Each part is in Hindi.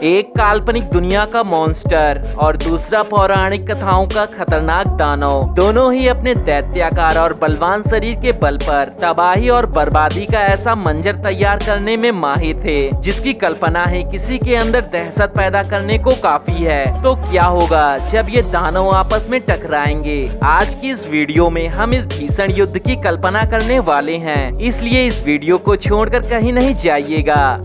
एक काल्पनिक दुनिया का मॉन्स्टर और दूसरा पौराणिक कथाओं का खतरनाक दानव, दोनों ही अपने दैत्याकार और बलवान शरीर के बल पर तबाही और बर्बादी का ऐसा मंजर तैयार करने में माहिर थे जिसकी कल्पना ही किसी के अंदर दहशत पैदा करने को काफी है। तो क्या होगा जब ये दानव आपस में टकराएंगे? आज की इस वीडियो में हम इस भीषण युद्ध की कल्पना करने वाले हैं, इसलिए इस वीडियो को छोड़कर कहीं नहीं जाइएगा।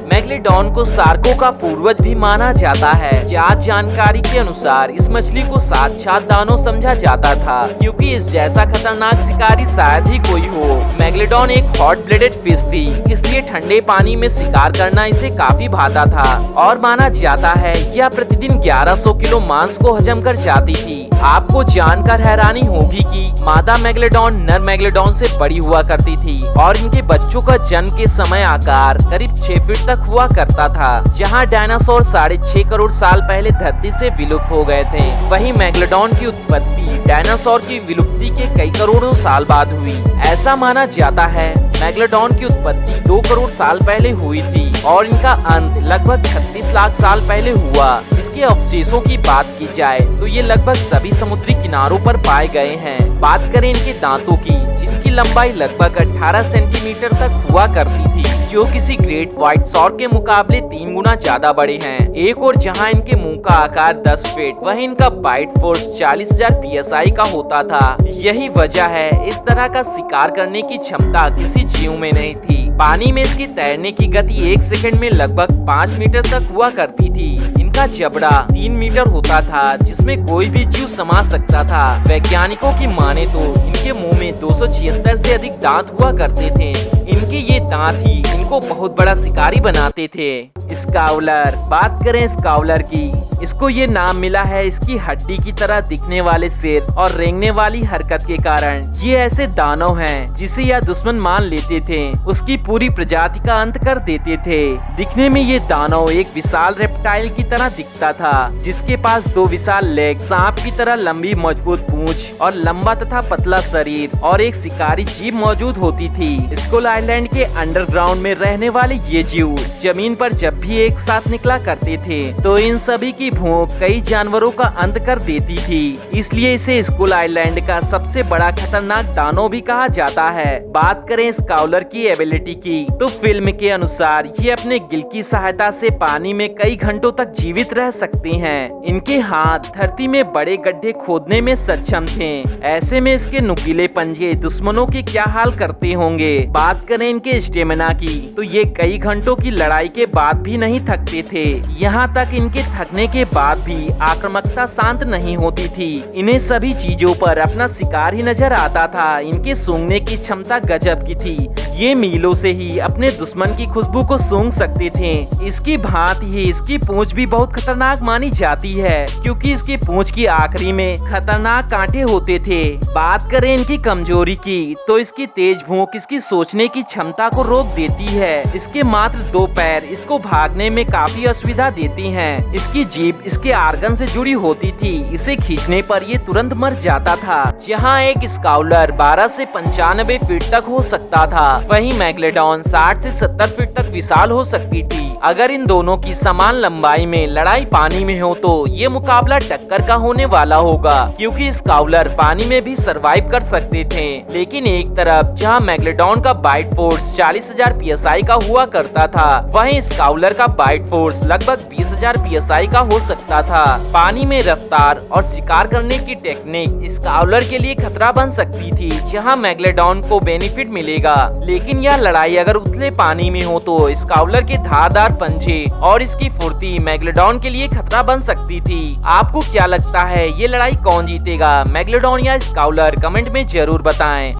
मैग्लेडॉन को शार्कों का पूर्वज भी माना जाता है। ज्ञात जानकारी के अनुसार इस मछली को साक्षात दानव समझा जाता था, क्योंकि इस जैसा खतरनाक शिकारी शायद ही कोई हो। मैग्लेडॉन एक हॉट ब्लडेड फिश थी, इसलिए ठंडे पानी में शिकार करना इसे काफी भाता था और माना जाता है यह प्रतिदिन 1100 किलो मांस को हजम कर जाती थी। आपको जानकर हैरानी होगी कि मादा मैग्लेडॉन नर मैग्लेडॉन से बड़ी हुआ करती थी और इनके बच्चों का जन्म के समय आकार करीब 6 फीट तक हुआ करता था। जहां डायनासोर 6.5 करोड़ साल पहले धरती से विलुप्त हो गए थे, वहीं मैग्लेडॉन की उत्पत्ति डायनासोर की विलुप्ति के कई करोड़ों साल बाद हुई। ऐसा माना जाता है मैग्लेडॉन की उत्पत्ति 2 करोड़ साल पहले हुई थी और इनका अंत लगभग 36 लाख साल पहले हुआ। इसके अवशेषों की बात की जाए तो ये लगभग सभी समुद्री किनारों पर पाए गए हैं। बात करें इनके दांतों की, जिनकी लंबाई लगभग 18 सेंटीमीटर तक हुआ करती थी, जो किसी ग्रेट व्हाइट शार्क के मुकाबले 3 गुना ज्यादा बड़े हैं। एक और जहां इनके मुंह का आकार 10 फीट, वहीं इनका बाइट फोर्स 40,000 PSI का होता था। यही वजह है इस तरह का शिकार करने की क्षमता किसी जीव में नहीं थी। पानी में इसकी तैरने की गति 1 सेकंड में लगभग 5 मीटर तक हुआ करती थी। इनका जबड़ा 3 मीटर होता था, जिसमें कोई भी जीव समा सकता था। वैज्ञानिकों की माने तो इनके मुंह में 276 से अधिक दांत हुआ करते थे। इनके ये दांत ही इनको बहुत बड़ा शिकारी बनाते थे। स्काउलर, बात करें स्काउलर की, इसको ये नाम मिला है इसकी हड्डी की तरह दिखने वाले सिर और रेंगने वाली हरकत के कारण। ये ऐसे दानव हैं जिसे यह दुश्मन मान लेते थे, उसकी पूरी प्रजाति का अंत कर देते थे। दिखने में ये दानव एक विशाल रेप्टाइल की तरह दिखता था, जिसके पास 2 विशाल लेग, सांप की तरह लंबी मजबूत पूंछ और लंबा तथा पतला शरीर और एक शिकारी जीभ मौजूद होती थी। स्कुल आइलैंड के अंडरग्राउंड में रहने वाले ये जीव जमीन पर जब भी एक साथ निकला करते थे तो इन सभी की भूख कई जानवरों का अंत कर देती थी। इसलिए इसे स्कुल आइलैंड का सबसे बड़ा खतरनाक दानव भी कहा जाता है। बात करें स्काउलर की एबिलिटी की, तो फिल्म के अनुसार ये अपने गिल की सहायता से पानी में कई घंटों तक जीवित रह सकते हैं। इनके हाथ धरती में बड़े गड्ढे खोदने में सक्षम थे। ऐसे में इसके नुकीले पंजे दुश्मनों के क्या हाल करते होंगे। बात करें इनके स्टेमिना की, तो ये कई घंटों की लड़ाई के बाद भी नहीं थकते थे। यहाँ तक इनके थकने के बाद भी आक्रामकता शांत नहीं होती थी। इन्हें सभी चीजों पर अपना शिकार ही नजर आता था। इनके सूंघने की क्षमता गजब की थी। ये मीलों से ही अपने दुश्मन की खुशबू को सूंघ सकते थे। इसकी भांति ही इसकी पूंछ भी बहुत खतरनाक मानी जाती है, क्योंकि इसकी पूंछ की आखिरी में खतरनाक कांटे होते थे। बात करें इनकी कमजोरी की, तो इसकी तेज भूख इसकी सोचने की क्षमता को रोक देती है। इसके मात्र 2 पैर इसको भागने में काफी असुविधा देती हैं। इसकी जीभ इसके आर्गन से जुड़ी होती थी, इसे खींचने पर ये तुरंत मर जाता था। जहाँ एक स्काउलर 12 से 95 फीट तक हो सकता था, वहीं मैग्लेडॉन 60 से 70 फीट तक विशाल हो सकती थी। अगर इन दोनों की समान लंबाई में लड़ाई पानी में हो तो ये मुकाबला टक्कर का होने वाला होगा, क्योंकि स्काउलर पानी में भी सरवाइव कर सकते थे। लेकिन एक तरफ जहां मैग्लेडॉन का बाइट फोर्स 40,000 PSI का हुआ करता था, वहीं स्काउलर का बाइट फोर्स लगभग 20,000 PSI का हो सकता था। पानी में रफ्तार और शिकार करने की टेक्निक स्काउलर के लिए खतरा बन सकती थी, जहां मैग्लेडॉन को बेनिफिट मिलेगा। लेकिन यह लड़ाई अगर उथले पानी में हो तो स्काउलर के धारदार पंजे और इसकी फुर्ती मैग्लेडॉन के लिए खतरा बन सकती थी। आपको क्या लगता है ये लड़ाई कौन जीतेगा, मैग्लेडॉन या स्काउलर? कमेंट में जरूर बताएं।